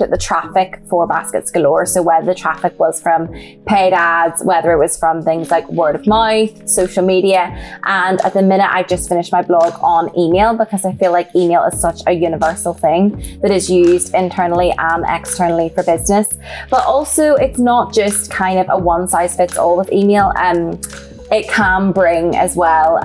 at the traffic for Baskets Galore. So whether the traffic was from paid ads, whether it was from things like word of mouth, social media. And at the minute, I've just finished my blog on email because I feel like email is such a universal thing that is used internally and externally for business. But also it's not just kind of a one size fits all with email. It can bring as well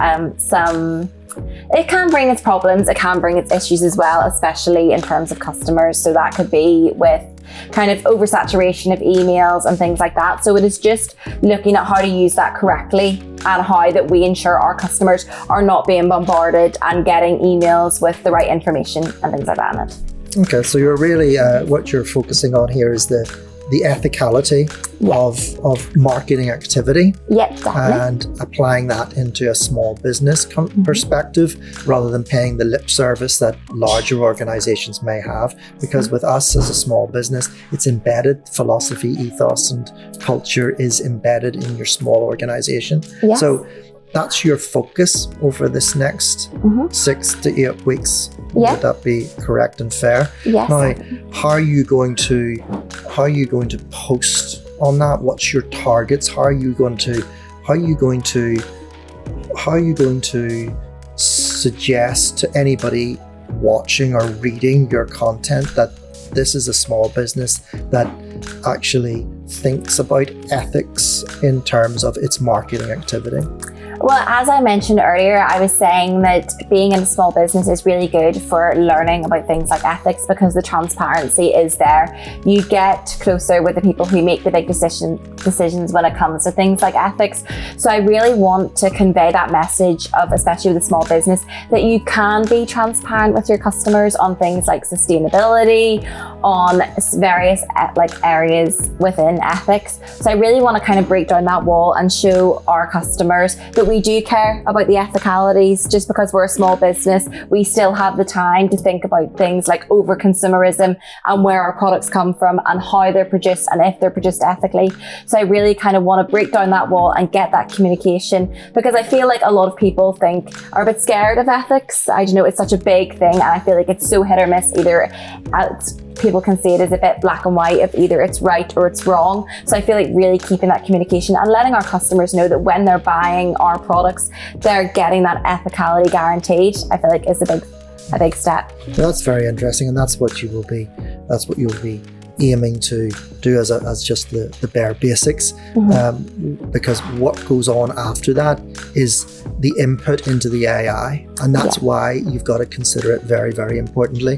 it can bring its problems, it can bring its issues as well, especially in terms of customers. So that could be with kind of oversaturation of emails and things like that. So it is just looking at how to use that correctly and how that we ensure our customers are not being bombarded and getting emails with the right information and things like that in it. Okay, so you're really, what you're focusing on here is the ethicality of marketing activity, and applying that into a small business perspective rather than paying the lip service that larger organizations may have. Because with us as a small business, it's embedded, philosophy, ethos, and culture is embedded in your small organization. So that's your focus over this next 6 to 8 weeks. Would that be correct and fair? Yes. Now, how are you going to post on that? What's your targets? How are you going to suggest to anybody watching or reading your content that this is a small business that actually thinks about ethics in terms of its marketing activity? Well, as I mentioned earlier, I was saying that being in a small business is really good for learning about things like ethics because the transparency is there. You get closer with the people who make the big decisions when it comes to things like ethics. So I really want to convey that message of, especially with a small business, that you can be transparent with your customers on things like sustainability, on various areas within ethics. So I really want to kind of break down that wall and show our customers that we do care about the ethicalities. Just because we're a small business, we still have the time to think about things like over consumerism and where our products come from and how they're produced and if they're produced ethically. So I really kind of want to break down that wall and get that communication, because I feel like a lot of people are a bit scared of ethics. I don't know, it's such a big thing and I feel like it's so hit or miss. Either people can see it as a bit black and white of either it's right or it's wrong. So I feel like really keeping that communication and letting our customers know that when they're buying our products, they're getting that ethicality guaranteed, I feel like is a big step. That's very interesting, and that's what you'll be aiming to do as just the bare basics, because what goes on after that is the input into the AI, and that's why you've got to consider it very, very importantly.